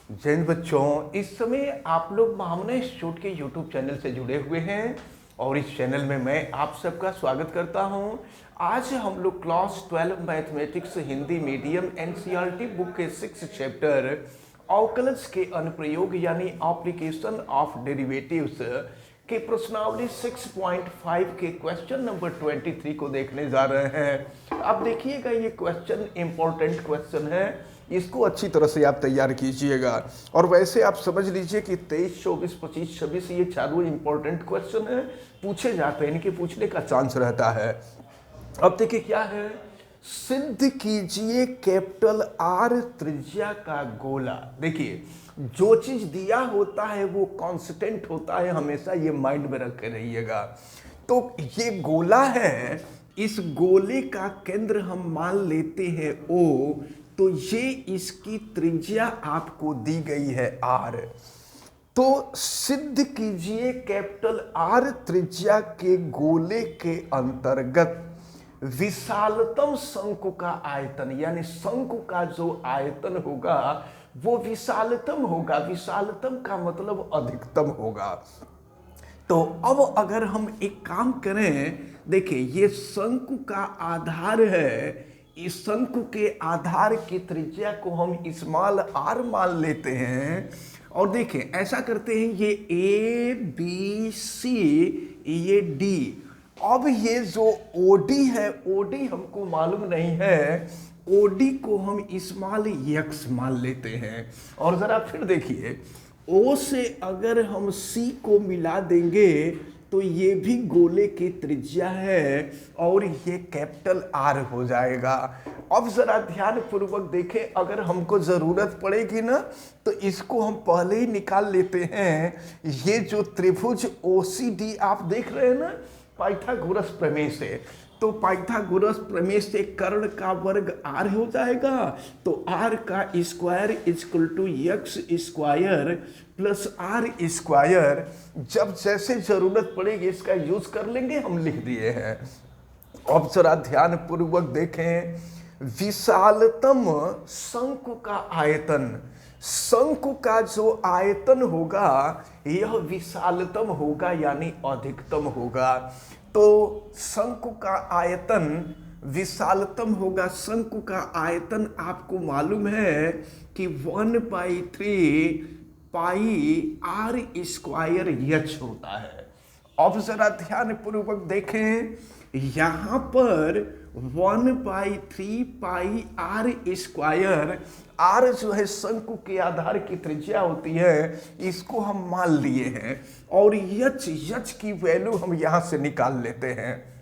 जय हिंद बच्चों, इस समय आप लोग महामना इंस्टीट्यूट के यूट्यूब चैनल से जुड़े हुए हैं और इस चैनल में मैं आप सबका स्वागत करता हूं। आज हम लोग class 12 mathematics Hindi medium NCERT book के 6 चैप्टर अवकलज के अनुप्रयोग यानी एप्लीकेशन ऑफ डेरिवेटिव्स के प्रश्नावली 6.5 के क्वेश्चन नंबर 23 को देखने जा रहे हैं। अब देखिएगा, ये क्वेश्चन इंपॉर्टेंट क्वेश्चन है, इसको अच्छी तरह से आप तैयार कीजिएगा। और वैसे आप समझ लीजिए कि 23, 24, 25, 26 ये चारों इंपॉर्टेंट क्वेश्चन है, पूछे जाते हैं, इनके पूछने का चांस रहता है। अब देखिए क्या है, सिद्ध कीजिए कैपिटल आर त्रिज्या का गोला। देखिए, जो चीज दिया होता है वो कांस्टेंट होता है, हमेशा ये माइंड में रखे रहिएगा। तो ये गोला है, इस गोले का केंद्र हम मान लेते हैं ओ, तो ये इसकी त्रिज्या आपको दी गई है आर। तो सिद्ध कीजिए कैपिटल आर त्रिज्या के गोले के अंतर्गत विशालतम शंकु का आयतन, यानी शंकु का जो आयतन होगा वो विशालतम होगा। विशालतम का मतलब अधिकतम होगा। तो अब अगर हम एक काम करें, देखिए ये शंकु का आधार है, इस शंकु के आधार की त्रिज्या को हम स्मॉल आर मान लेते हैं। और देखिए ऐसा करते हैं, ये ए बी सी ये डी। अब ये जो ओडी है, ओडी हमको मालूम नहीं है, ओडी को हम स्मॉल एक्स मान लेते हैं। और जरा फिर देखिए, ओ से अगर हम सी को मिला देंगे तो ये भी गोले की त्रिज्या है और ये कैपिटल आर हो जाएगा। अब जरा ध्यान पूर्वक देखें, अगर हमको जरूरत पड़ेगी ना तो इसको हम पहले ही निकाल लेते हैं। ये जो त्रिभुज ओसीडी आप देख रहे हैं ना पाइथागोरस प्रमेय से, तो पाइथागोरस प्रमेय से कर्ण का वर्ग आर हो जाएगा, तो आर का square equal to x square plus r square. जब जैसे जरूरत पड़ेगी इसका यूज कर लेंगे, हम लिख दिए हैं। अब जरा ध्यान पूर्वक देखें, विशालतम शंकु का आयतन, शंकु का जो आयतन होगा यह विशालतम होगा यानी अधिकतम होगा। तो शंकु का आयतन विशालतम होगा। शंकु का आयतन आपको मालूम है कि 1/3 पाई आर स्क्वायर एच होता है। अब जरा ध्यान पूर्वक देखें, यहां पर 1/3 पाई आर स्क्वायर, आर जो है शंकु के आधार की त्रिज्या होती है, इसको हम मान लिए हैं। और यच की वैल्यू हम यहां से निकाल लेते हैं।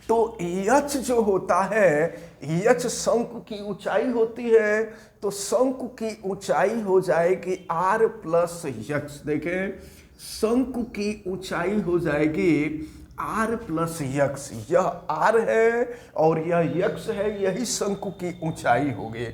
तो यच जो होता है, यच शंकु की ऊंचाई होती है, तो शंकु की ऊंचाई हो जाएगी आर प्लस यक्स। देखें, शंकु की ऊंचाई हो जाएगी आर प्लस यक्स। यह आर है और यह यक्स है, यही शंकु की ऊंचाई होगी।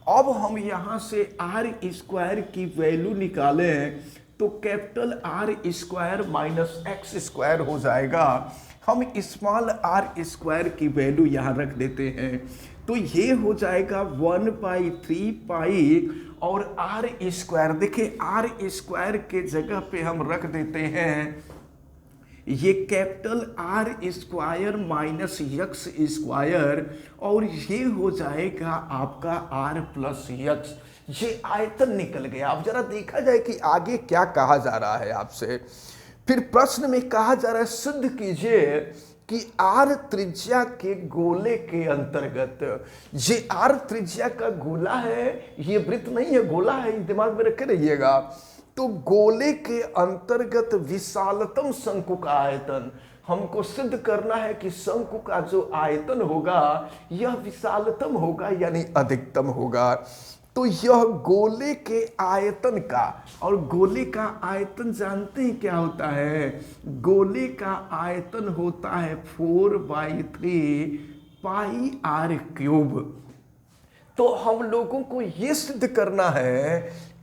अब हम यहां से आर स्क्वायर की वैल्यू निकालें तो capital R square minus x square हो जाएगा। हम स्मॉल आर स्क्वायर की वैल्यू यहां रख देते हैं, तो ये हो जाएगा 1/3 पाई और आर स्क्वायर। देखिए आर स्क्वायर के जगह पे हम रख देते हैं ये capital R square minus x square, और ये हो जाएगा आपका आर प्लस यक्स। ये आयतन निकल गया। अब जरा देखा जाए कि आगे क्या कहा जा रहा है आपसे। फिर प्रश्न में कहा जा रहा है, सिद्ध कीजिए कि आर त्रिज्या के गोले के अंतर्गत, ये आर त्रिज्या का गोला है, ये वृत्त नहीं है, गोला है, दिमाग में रखे रहिएगा। तो गोले के अंतर्गत विशालतम शंकु का आयतन, हमको सिद्ध करना है कि शंकु का जो आयतन होगा यह विशालतम होगा यानी अधिकतम होगा। तो यह गोले के आयतन का, और गोले का आयतन जानते हैं क्या होता है? गोले का आयतन होता है 4/3 पाई आर क्यूब। तो हम लोगों को यह सिद्ध करना है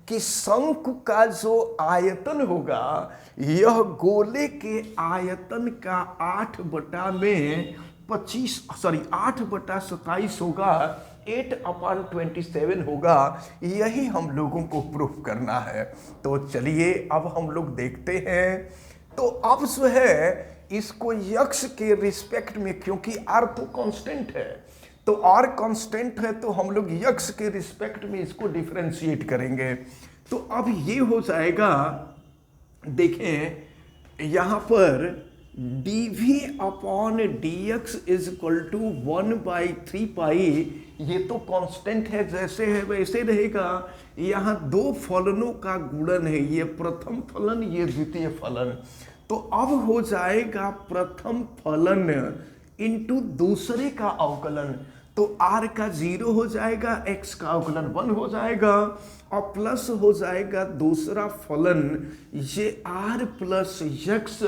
कि शंकु का जो आयतन होगा यह गोले के आयतन का 8/27 होगा, 8/27 होगा। यही हम लोगों को प्रूफ करना है। तो चलिए अब हम लोग देखते हैं। तो अब जो है इसको यक्स के रिस्पेक्ट में, क्योंकि आर तो कांस्टेंट है, तो आर कांस्टेंट है तो हम लोग यक्स के रिस्पेक्ट में इसको डिफरेंशिएट करेंगे। तो अब ये हो जाएगा, देखें यहाँ पर dv/dx इज इक्वल टू 1/3 ये तो कांस्टेंट है, जैसे है वैसे रहेगा। यहाँ दो फलनों का गुणन है, ये प्रथम फलन ये द्वितीय फलन। तो अब हो जाएगा प्रथम फलन इंटू दूसरे का अवकलन, तो r का 0 हो जाएगा, x का अवकलन 1 हो जाएगा, और प्लस हो जाएगा दूसरा फलन ये r प्लस x,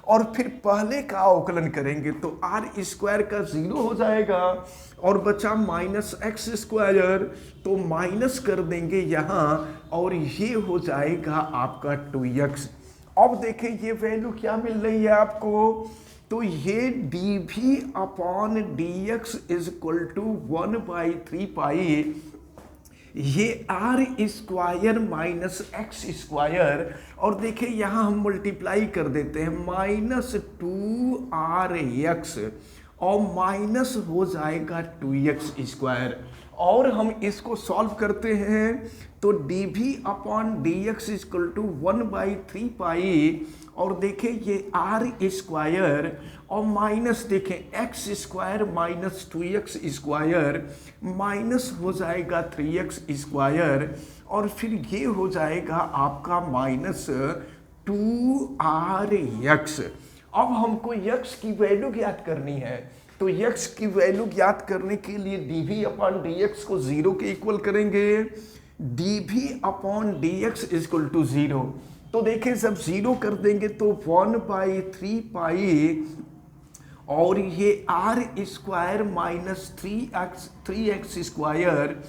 और फिर पहले का अवकलन करेंगे तो r स्क्वायर का 0 हो जाएगा और बचा माइनस एक्स स्क्वायर, तो माइनस कर देंगे यहाँ और ये हो जाएगा आपका 2x। अब देखें ये वैल्यू क्या मिल रही है आपको, तो ये dv/dx इज इक्वल टू 1/3 ये r square minus x square, और देखिए यहाँ हम मल्टीप्लाई कर देते हैं -2rx और माइनस हो जाएगा 2x स्क्वायर, और हम इसको सॉल्व करते हैं तो dv/dx इक्वल टू 1/3 और देखें ये आर स्क्वायर और माइनस देखें x square minus 2x square minus हो जाएगा 3x स्क्वायर, और फिर ये हो जाएगा आपका माइनस 2rx। अब हमको x की वैल्यू ज्ञात करनी है, तो x की वैल्यू ज्ञात करने के लिए dv/dx को 0 के इक्वल करेंगे। dv/dx इज इक्वल टू 0, तो देखिए जब 0 कर देंगे तो 1/3 और ये आर स्क्वायर माइनस 3x स्क्वायर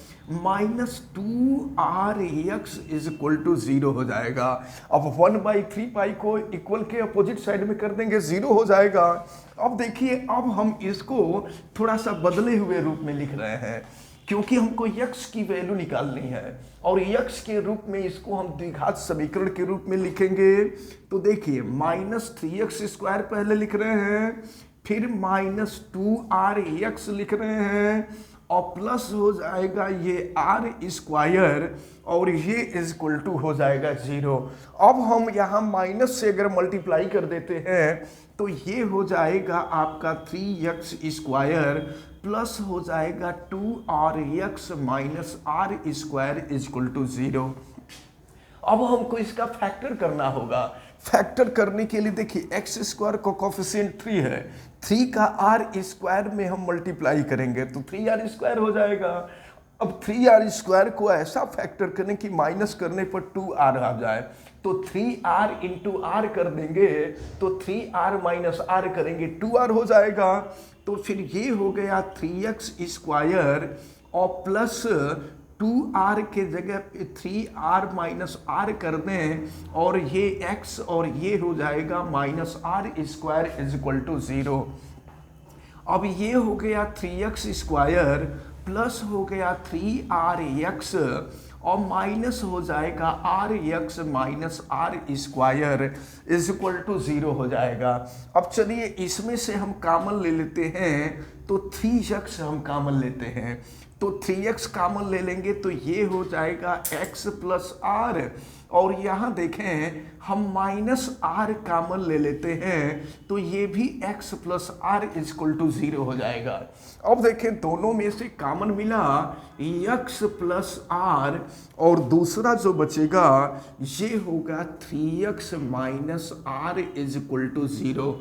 minus 2rx is equal to 0 हो जाएगा। अब 1/3 को इक्वल के अपोजिट साइड में कर देंगे 0 हो जाएगा। अब देखिए अब हम इसको थोड़ा सा बदले हुए रूप में लिख रहे हैं, क्योंकि हमको x की वैल्यू निकालनी है और x के रूप में इसको हम द्विघात समीकरण के रूप में लिखेंगे। तो देखिए -3x स्क्वायर पहले लिख रहे हैं, फिर -2rx लिख रहे हैं और प्लस हो जाएगा ये आर स्क्वायर और ये इज इक्वल टू हो जाएगा 0। अब हम यहाँ माइनस से अगर मल्टीप्लाई कर देते हैं तो ये हो जाएगा आपका 3x स्क्वायर प्लस हो जाएगा 2rx minus r square is equal to 0। अब हमको इसका फैक्टर करना होगा। फैक्टर करने के लिए देखिए एक्स स्क्वायर का कोफिशिएंट 3 है, 3 का आर स्क्वायर में हम मल्टीप्लाई करेंगे तो 3r स्क्वायर हो जाएगा। अब 3r स्क्वायर को ऐसा फैक्टर करें कि माइनस करने पर 2r आ जाए, तो 3r इंटू आर कर देंगे तो 3r माइनस आर करेंगे 2r हो जाएगा। तो फिर ये हो गया 3x स्क्वायर और प्लस 2r के जगह 3r माइनस आर कर दें और ये x और ये हो जाएगा minus r square is equal to 0। अब ये हो गया 3x स्क्वायर प्लस हो गया 3rx और माइनस हो जाएगा rx minus r square is equal to 0 हो जाएगा। अब चलिए इसमें से हम कॉमन ले लेते हैं, तो 3x हम कॉमन लेते हैं, तो 3x कॉमन ले लेंगे तो ये हो जाएगा x प्लस आर, और यहाँ देखें हम माइनस आर कॉमन ले लेते हैं तो ये भी x plus r equal to 0 हो जाएगा। अब देखें दोनों में से कॉमन मिला x प्लस आर और दूसरा जो बचेगा ये होगा 3x minus r is equal to 0।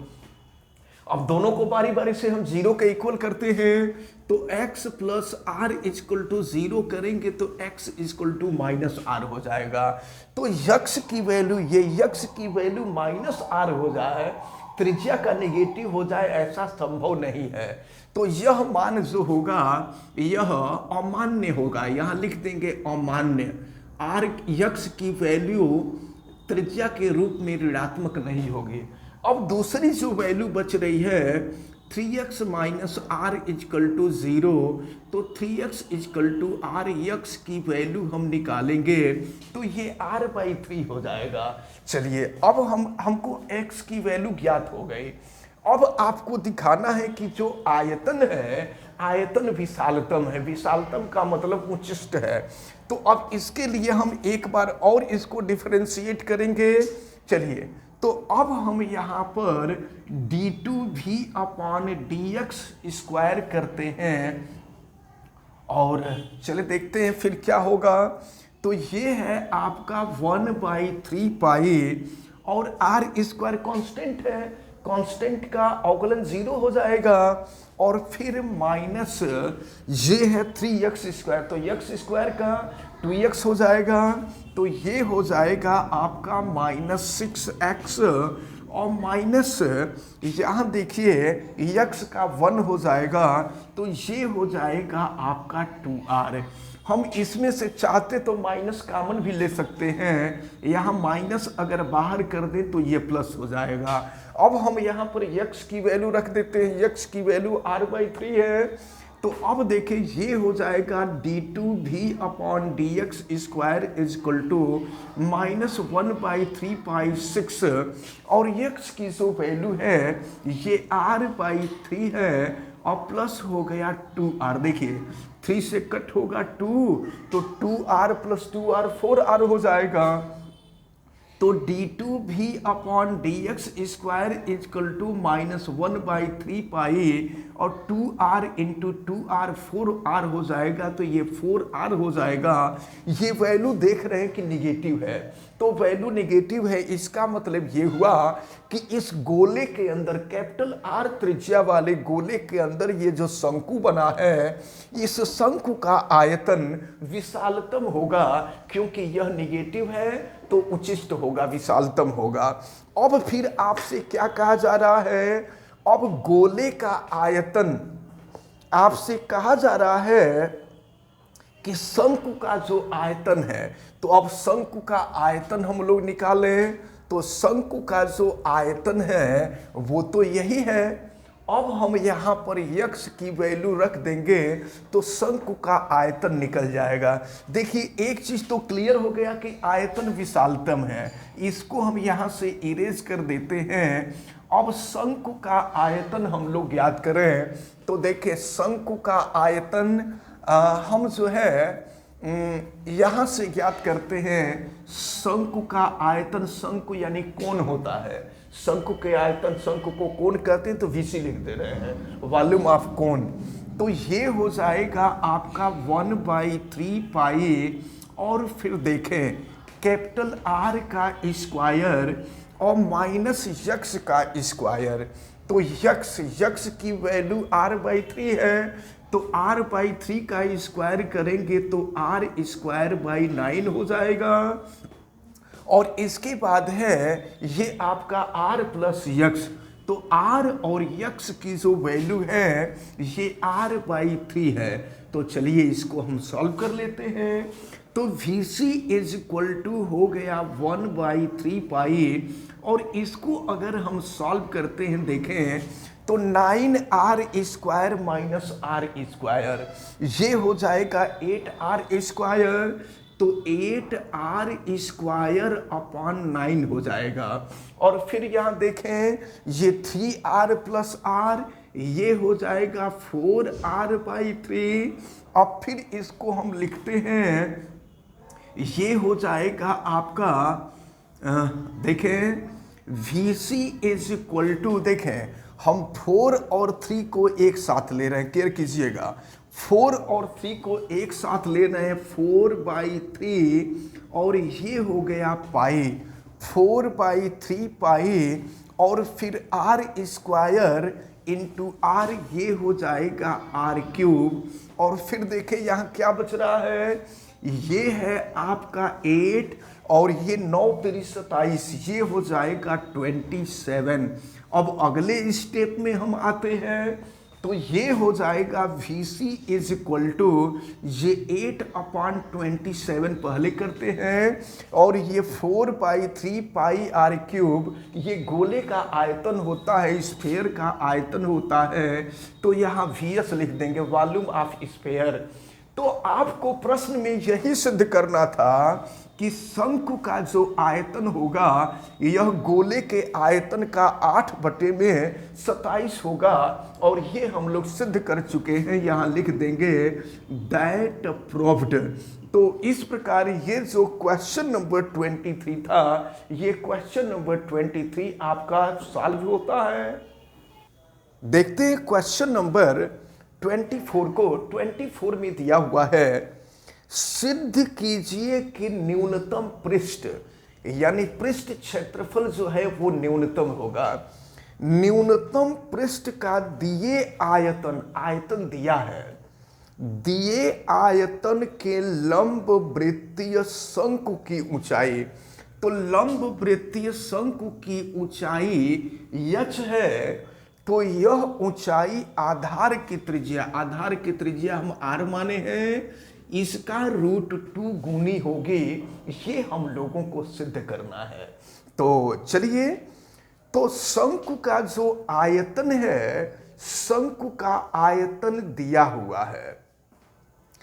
अब दोनों को बारी बारी से हम 0 के इक्वल करते हैं, तो x plus r equal to 0 करेंगे तो x equal to minus r हो जाएगा। तो x की वैल्यू ये x की वैल्यू माइनस आर हो जाए, त्रिज्या का नेगेटिव हो जाए, ऐसा संभव नहीं है। तो यह मान जो होगा यह अमान्य होगा, यहाँ लिख देंगे अमान्य। आर x की वैल्यू त्रिज्या के रूप में ऋणात्मक नहीं होगी। अब दूसरी जो वैल्यू बच रही है 3x minus are is equal to 0, तो 3x is equal to r, x की वैल्यू हम निकालेंगे तो ये r/3 हो जाएगा। चलिए अब हमको x की वैल्यू ज्ञात हो गई। अब आपको दिखाना है कि जो आयतन है, आयतन विशालतम है। विशालतम का मतलब उच्चिष्ट है। तो अब इसके लिए हम एक बार और इसको डिफरेंशिएट करेंगे। चलिए, तो अब हम यहाँ पर d2v अपॉन dx स्क्वायर करते हैं और चले देखते हैं फिर क्या होगा। तो ये है आपका 1/3 पाई और आर स्क्वायर कॉन्स्टेंट है, कांस्टेंट का अवकलन 0 हो जाएगा और फिर माइनस ये है 3x स्क्वायर, तो x स्क्वायर का 2x हो जाएगा, तो ये हो जाएगा आपका -6x और माइनस यहाँ देखिए x का 1 हो जाएगा, तो ये हो जाएगा आपका 2r। हम इसमें से चाहते तो माइनस कॉमन भी ले सकते हैं, यहाँ माइनस अगर बाहर कर दें तो ये प्लस हो जाएगा। अब हम यहाँ पर x की वैल्यू रख देते हैं, x की वैल्यू r/3 है। तो अब देखिए ये हो जाएगा d2v upon dx square is equal to -1/3 pi 6 और x की जो वैल्यू है ये r/3 है और प्लस हो गया 2r। देखिए 3 से कट होगा 2, तो 2r प्लस 2r 4r हो जाएगा। तो d2v upon dx square is equal to -1/3 pi और 2r इंटू 2r 4r हो जाएगा, तो ये 4r हो जाएगा। ये वैल्यू देख रहे हैं कि निगेटिव है, तो वैल्यू निगेटिव है, इसका मतलब ये हुआ कि इस गोले के अंदर कैपिटल R त्रिज्या वाले गोले के अंदर ये जो शंकु बना है, इस शंकु का आयतन विशालतम होगा, क्योंकि यह निगेटिव है तो उचिष्ट होगा, विशालतम होगा। अब फिर आपसे क्या कहा जा रहा है, अब गोले का आयतन आपसे कहा जा रहा है कि शंकु का जो आयतन है, तो अब शंकु का आयतन हम लोग निकालें, तो शंकु का जो आयतन है वो तो यही है। अब हम यहाँ पर x की वैल्यू रख देंगे तो शंकु का आयतन निकल जाएगा। देखिए एक चीज तो क्लियर हो गया कि आयतन विशालतम है, इसको हम यहाँ से इरेज कर देते हैं। अब शंकु का आयतन हम लोग ज्ञात करें, तो देखिए शंकु का आयतन हम जो है यहाँ से ज्ञात करते हैं। शंकु का आयतन, शंकु यानी कोण होता है, शंकु के आयतन, शंकु को कोण कहते हैं, तो VC लिख दे रहे हैं, वॉल्यूम ऑफ कोण। तो ये हो जाएगा आपका 1/3 पाई और फिर देखें कैपिटल R का स्क्वायर और माइनस x का स्क्वायर, तो x की वैल्यू r/3 है, तो r/3 का स्क्वायर करेंगे तो r²/9 हो जाएगा। और इसके बाद है ये आपका r प्लस x, तो r और x की जो वैल्यू है ये r/3 है। तो चलिए इसको हम सॉल्व कर लेते हैं। तो VC इज इक्वल टू हो गया 1/3 पाई और इसको अगर हम सॉल्व करते हैं देखें तो 9r² माइनस r², ये हो जाएगा 8r², तो 8r² अपॉन 9 हो जाएगा। और फिर यहाँ देखें ये 3r प्लस r, ये हो जाएगा 4r/3। अब फिर इसको हम लिखते हैं, ये हो जाएगा आपका देखें VC इज इक्वल टू, देखें हम 4 और 3 को एक साथ ले रहे हैं, केयर कीजिएगा, 4 और 3 को एक साथ ले रहे हैं, 4/3 और ये हो गया पाई, 4/3 पाई और फिर r² इंटू r, ये हो जाएगा r³ और फिर देखें यहाँ क्या बच रहा है, ये है आपका 8 और ये 9×3 = 27, ये हो जाएगा 27। अब अगले स्टेप में हम आते हैं, तो ये हो जाएगा VC इज इक्वल टू ये 8/27 पहले करते हैं और ये 4π3πr³ ये गोले का आयतन होता है, स्फीयर का आयतन होता है। तो यहाँ VS लिख देंगे, वॉल्यूम ऑफ स्फीयर। तो आपको प्रश्न में यही सिद्ध करना था कि शंकु का जो आयतन होगा यह गोले के आयतन का 8/27 होगा और ये हम लोग सिद्ध कर चुके हैं। यहाँ लिख देंगे दैट प्रूव्ड। तो इस प्रकार ये जो क्वेश्चन नंबर 23 था, ये क्वेश्चन नंबर 23 आपका सॉल्व होता है। देखते हैं क्वेश्चन नंबर 24 को। 24 में दिया हुआ है, सिद्ध कीजिए कि न्यूनतम पृष्ठ यानी पृष्ठ क्षेत्रफल जो है वो न्यूनतम होगा। न्यूनतम पृष्ठ का दिए आयतन दिया है, दिए आयतन के लंब वृत्तीय शंकु की ऊंचाई। तो लंब वृत्तीय शंकु की ऊंचाई h है, तो यह ऊंचाई आधार की त्रिज्या हम r माने हैं, इसका √2 गुनी होगी। ये हम लोगों को सिद्ध करना है। तो चलिए, तो शंकु का जो आयतन है, शंकु का आयतन दिया हुआ है,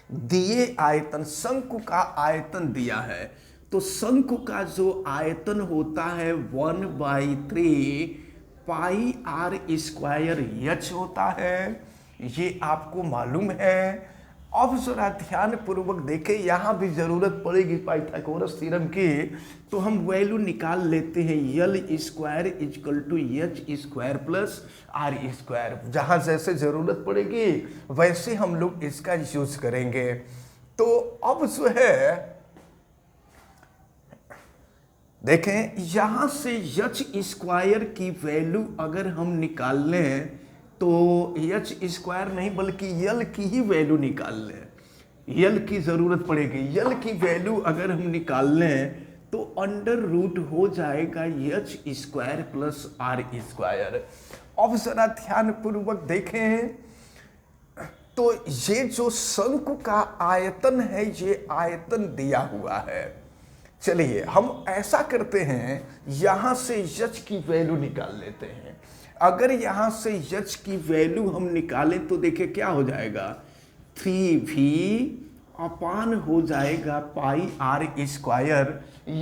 दिए आयतन, शंकु का आयतन दिया है। तो शंकु का जो आयतन होता है 1/3πr² होता है, ये आपको मालूम है। अब जरा ध्यान पूर्वक देखें, यहाँ भी जरूरत पड़ेगी पाइथागोरस थ्योरम की। तो हम वैल्यू निकाल लेते हैं, L² = H² + R²। जहाँ जैसे जरूरत पड़ेगी वैसे हम लोग इसका यूज करेंगे। तो अब जो है देखें, यहाँ से H² की वैल्यू अगर हम निकाल लें तो H² नहीं बल्कि L की ही वैल्यू निकाल लें, L की जरूरत पड़ेगी। L की वैल्यू अगर हम निकाल लें तो √, हो जाएगा H² + R²। अब जरा ध्यान पूर्वक देखें, तो ये जो शंकु का आयतन है, ये आयतन दिया हुआ है। चलिए हम ऐसा करते हैं, यहां से H की वैल्यू निकाल लेते हैं। अगर यहां से H की वैल्यू हम निकालें तो देखिए क्या हो जाएगा, 3V हो जाएगा πr²।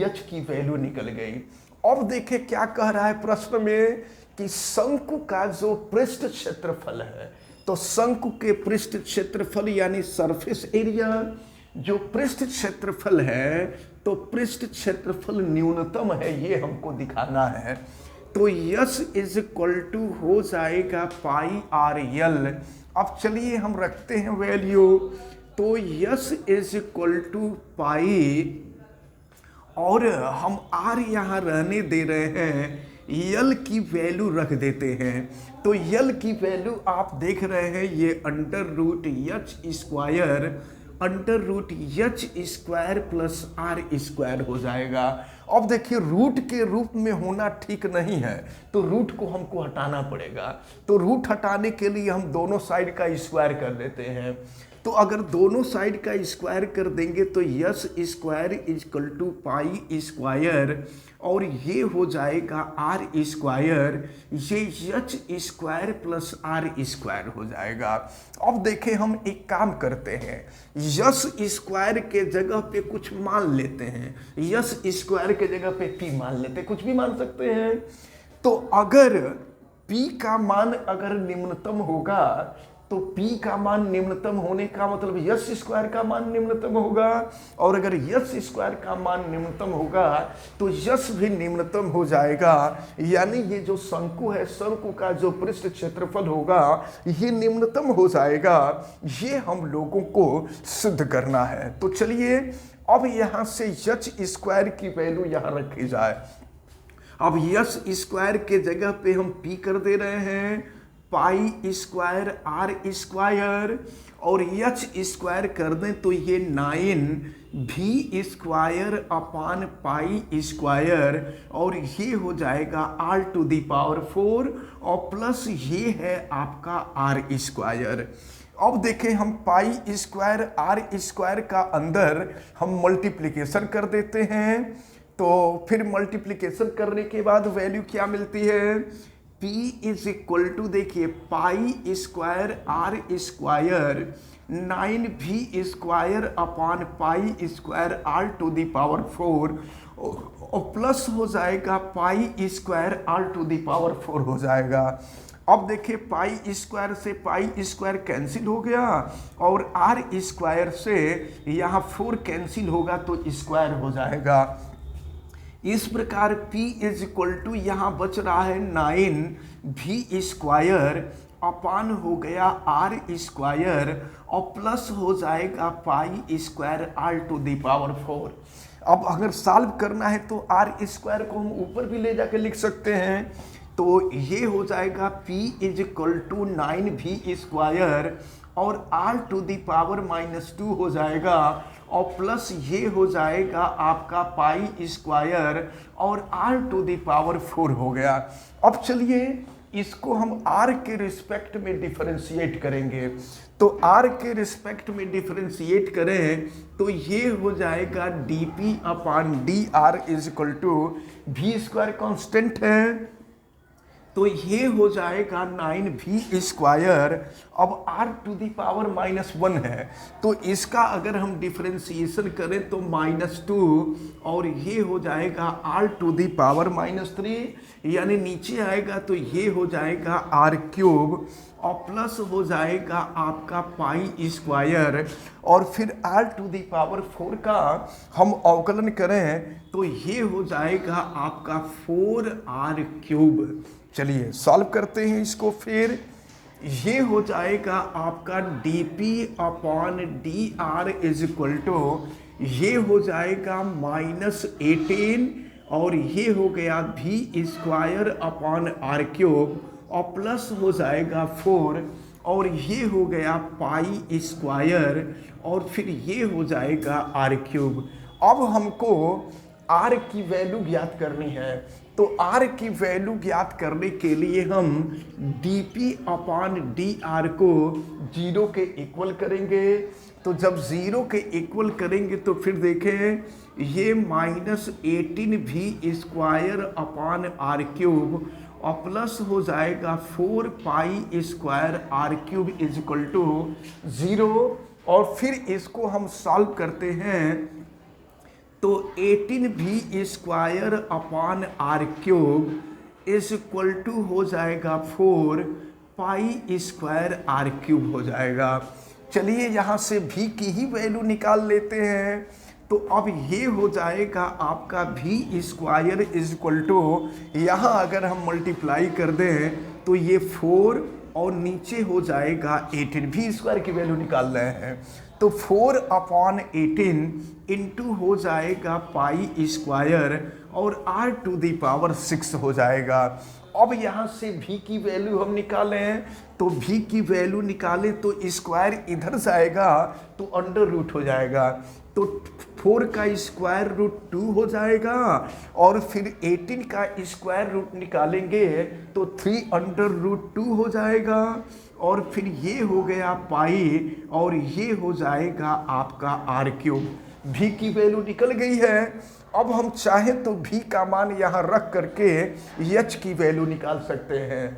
H की वैल्यू निकल गई। अब देखिए क्या कह रहा है प्रश्न में कि शंकु का जो पृष्ठ क्षेत्रफल है, तो शंकु के पृष्ठ क्षेत्रफल यानी सरफेस एरिया, जो पृष्ठ क्षेत्रफल है, तो पृष्ठ क्षेत्रफल न्यूनतम है, ये हमको दिखाना है। तो S = हो जाएगा πrl। अब चलिए हम रखते हैं वैल्यू। तो S = पाई और हम R यहाँ रहने दे रहे हैं, L की वैल्यू रख देते हैं। तो L की वैल्यू आप देख रहे हैं, ये √H² + R² हो जाएगा। अब देखिए रूट के रूप में होना ठीक नहीं है, तो रूट को हमको हटाना पड़ेगा। तो रूट हटाने के लिए हम दोनों साइड का स्क्वायर कर देते हैं। तो अगर दोनों साइड का स्क्वायर कर देंगे तो S² = π² और ये हो जाएगा R², ये H² + R² हो जाएगा। अब देखें, हम एक काम करते हैं, S² के जगह पे कुछ मान लेते हैं, S² के जगह पे P मान लेते हैं, कुछ भी मान सकते हैं। तो अगर P का मान अगर निम्नतम होगा तो P का मान निम्नतम होने का मतलब S² का मान निम्नतम होगा, और अगर S² का मान निम्नतम होगा तो S भी निम्नतम हो जाएगा। यानी ये जो शंकु है, शंकु का जो पृष्ठ क्षेत्रफल होगा ये निम्नतम हो जाएगा। ये हम लोगों को सिद्ध करना है। तो चलिए अब यहाँ से H² की वैल्यू यहाँ रखी जाए। अब S² के जगह पे हम P कर दे रहे हैं, पाई स्क्वायर आर स्क्वायर और एच स्क्वायर कर दें तो ये 9 v² अपान पाई स्क्वायर और ये हो जाएगा r⁴ और प्लस ये है आपका आर स्क्वायर। अब देखें हम पाई स्क्वायर आर स्क्वायर का अंदर हम मल्टीप्लिकेशन कर देते हैं, तो फिर मल्टीप्लिकेशन करने के बाद वैल्यू क्या मिलती है, P इज इक्वल टू देखिए pi square r square 9v² upon pi square r⁴ और प्लस हो जाएगा पाई स्क्वायर r⁴ हो जाएगा। अब देखिए पाई स्क्वायर से पाई स्क्वायर कैंसिल हो गया और आर स्क्वायर से यहाँ 4 कैंसिल होगा तो स्क्वायर हो जाएगा। इस प्रकार P इज इक्वल टू यहाँ बच रहा है 9v² अपान हो गया आर स्क्वायर और प्लस हो जाएगा पाई स्क्वायर r⁴। अब अगर सॉल्व करना है तो आर स्क्वायर को हम ऊपर भी ले जाके लिख सकते हैं, तो ये हो जाएगा P is equal to 9v² और r⁻² हो जाएगा और प्लस ये हो जाएगा आपका पाई स्क्वायर और r⁴ हो गया। अब चलिए इसको हम r के रिस्पेक्ट में डिफरेंशिएट करेंगे, तो r के रिस्पेक्ट में डिफरेंशिएट करें तो ये हो जाएगा dp/dr is equal to v² constant है, तो ये हो जाएगा 9v²। अब r⁻⁻1 है तो इसका अगर हम डिफरेंशिएशन करें तो -2 और ये हो जाएगा r⁻³ यानी नीचे आएगा तो ये हो जाएगा r³ और प्लस हो जाएगा आपका पाई स्क्वायर और फिर r⁴ का हम अवकलन करें तो ये हो जाएगा आपका 4r³। चलिए सॉल्व करते हैं इसको, फिर ये हो जाएगा आपका dp/dr इज इक्वल टू ये हो जाएगा -18 और ये हो गया v² अपान r³ और प्लस हो जाएगा 4 और ये हो गया पाई स्क्वायर और फिर ये हो जाएगा r³। अब हमको r की वैल्यू ज्ञात करनी है, तो r की वैल्यू ज्ञात करने के लिए हम dp/dr को 0 के इक्वल करेंगे, तो जब 0 के इक्वल करेंगे तो फिर देखें ये -18v² अपान r³ और प्लस हो जाएगा 4 pi square r³ is equal to 0 और फिर इसको हम सॉल्व करते हैं तो 18v² upon r³ is equal to हो जाएगा 4 पाई स्क्वायर r³ हो जाएगा। चलिए यहाँ से v की ही वैल्यू निकाल लेते हैं, तो अब ये हो जाएगा आपका v² इज इक्वल टू यहाँ अगर हम मल्टीप्लाई कर दें तो ये 4 और नीचे हो जाएगा 18, v² की वैल्यू निकाल रहे हैं तो 4/18 इंटू हो जाएगा पाई स्क्वायर और r⁻6 हो जाएगा। अब यहाँ से v की वैल्यू हम निकालें तो v की वैल्यू निकालें तो स्क्वायर इधर जाएगा तो अंडर रूट हो जाएगा, तो 4 का स्क्वायर रूट 2 हो जाएगा और फिर 18 का स्क्वायर रूट निकालेंगे तो 3√2 हो जाएगा और फिर ये हो गया पाई और ये हो जाएगा आपका r³। v की वैल्यू निकल गई है। अब हम चाहें तो v का मान यहाँ रख करके h की वैल्यू निकाल सकते हैं,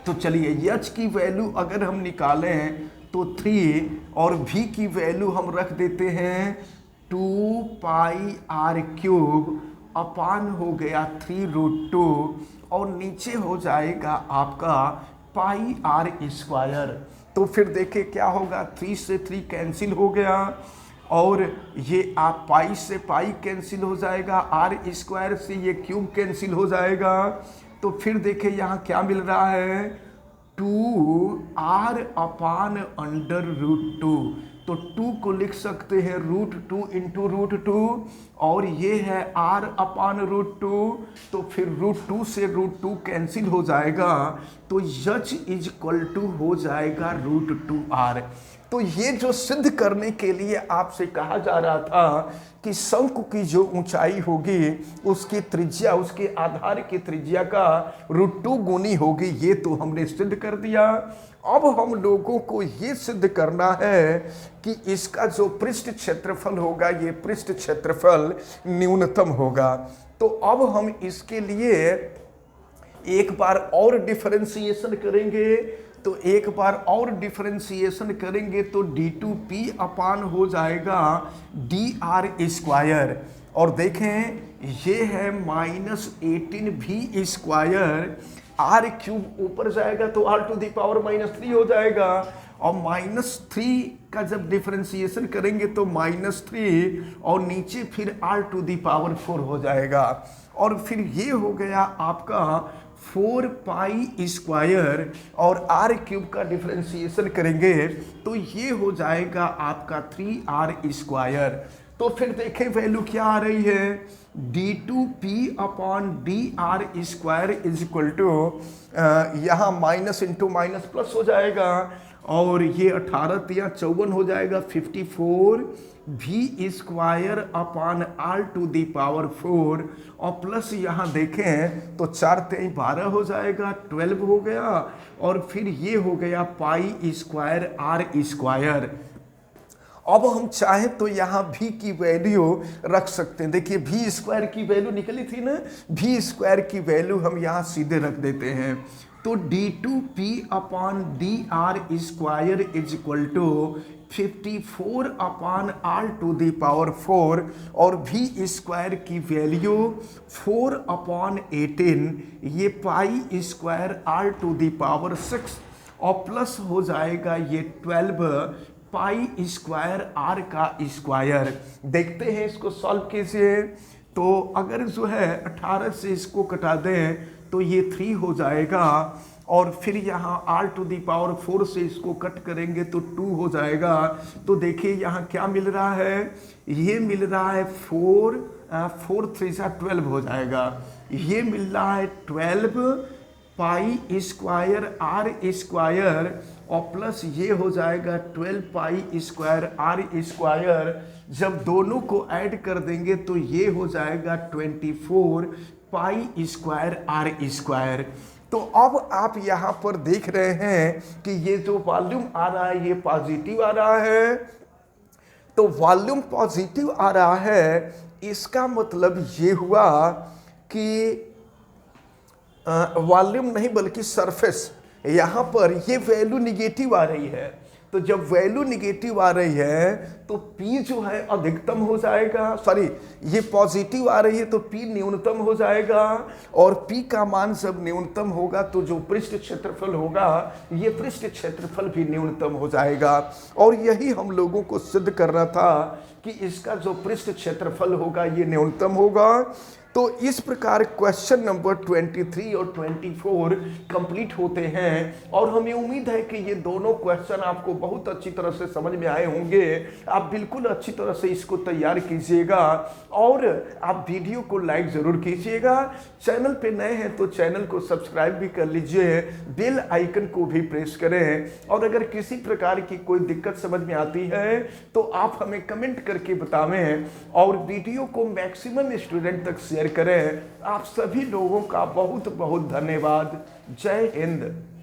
तो चलिए h की वैल्यू अगर हम निकालें तो 3 और v की वैल्यू हम रख देते हैं 2 पाई r³ अपान हो गया 3√2 और नीचे हो जाएगा आपका पाई r²। तो फिर देखिए क्या होगा, 3 से 3 कैंसिल हो गया और ये आप पाई से पाई कैंसिल हो जाएगा, r² से ये क्यूब कैंसिल हो जाएगा, तो फिर देखिए यहाँ क्या मिल रहा है 2r/√2। तो 2 को लिख सकते हैं √2 इंटू √2, और ये है r/√2, तो फिर √2 से √2 कैंसिल हो जाएगा, तो h इज इक्वल टू हो जाएगा √2r। तो ये जो सिद्ध करने के लिए आपसे कहा जा रहा था कि शंकु की जो ऊंचाई होगी उसकी त्रिज्या, उसके आधार की त्रिज्या का √2 गुनी होगी, ये तो हमने सिद्ध कर दिया। अब हम लोगों को ये सिद्ध करना है कि इसका जो पृष्ठ क्षेत्रफल होगा, ये पृष्ठ क्षेत्रफल न्यूनतम होगा। तो अब हम इसके लिए एक बार और डिफरेंशिएशन करेंगे, तो एक बार और डिफरेंशिएशन करेंगे तो d2p अपान हो जाएगा dr², और देखें ये है -18v², r³ ऊपर जाएगा तो r⁻³ हो जाएगा, और -3 का जब डिफरेंशिएशन करेंगे तो -3, और नीचे फिर r⁴ हो जाएगा, और फिर ये हो गया आपका 4π², और r³ का डिफरेंशिएशन करेंगे तो ये हो जाएगा आपका 3r²। तो फिर देखें वैल्यू क्या आ रही है, d2p upon dr² is equal to, यहाँ माइनस इंटू माइनस प्लस हो जाएगा, और ये 18×3 = 54 हो जाएगा, 54v² अपान r⁴, और प्लस यहाँ देखें तो 4×3 = 12 हो जाएगा, 12 हो गया, और फिर ये हो गया π²r²। अब हम चाहें तो यहाँ v की वैल्यू रख सकते हैं। देखिए v² की वैल्यू निकली थी ना, v² की वैल्यू हम यहाँ सीधे रख देते हैं, तो d2p upon dr² is equal to 54 upon r⁴, और v² की वैल्यू 4/18, ये π²r⁴, और प्लस हो जाएगा ये 12 π²r²। देखते हैं इसको सॉल्व कीजिए, तो अगर जो है 18 से इसको कटा दें तो ये 3 हो जाएगा, और फिर यहाँ r⁴ से इसको कट करेंगे तो 2 हो जाएगा। तो देखिए यहाँ क्या मिल रहा है, ये मिल रहा है 4 3 12 हो जाएगा, ये मिल रहा है 12 π²r², और प्लस ये हो जाएगा 12 π²r²। जब दोनों को ऐड कर देंगे तो ये हो जाएगा 24 π²r²। तो अब आप यहाँ पर देख रहे हैं कि ये जो वॉल्यूम आ रहा है ये पॉजिटिव आ रहा है, तो वॉल्यूम पॉजिटिव आ रहा है, इसका मतलब ये हुआ कि वॉल्यूम नहीं बल्कि सरफेस, यहाँ पर ये वैल्यू निगेटिव आ रही है। तो जब वैल्यू निगेटिव आ रही है तो P जो है अधिकतम हो जाएगा, सॉरी ये पॉजिटिव आ रही है तो P न्यूनतम हो जाएगा, और P का मान जब न्यूनतम होगा तो जो पृष्ठ क्षेत्रफल होगा ये पृष्ठ क्षेत्रफल भी न्यूनतम हो जाएगा। और यही हम लोगों को सिद्ध करना था कि इसका जो पृष्ठ क्षेत्रफल होगा ये न्यूनतम होगा। तो इस प्रकार क्वेश्चन नंबर 23 और 24 कंप्लीट होते हैं, और हमें उम्मीद है कि ये दोनों क्वेश्चन आपको बहुत अच्छी तरह से समझ में आए होंगे। आप बिल्कुल अच्छी तरह से इसको तैयार कीजिएगा, और आप वीडियो को लाइक ज़रूर कीजिएगा। चैनल पे नए हैं तो चैनल को सब्सक्राइब भी कर लीजिए, बेल आइकन को भी प्रेस करें, और अगर किसी प्रकार की कोई दिक्कत समझ में आती है तो आप हमें कमेंट करके बतावें, और वीडियो को मैक्सिमम स्टूडेंट तक शेयर करें। आप सभी लोगों का बहुत बहुत धन्यवाद। जय हिंद।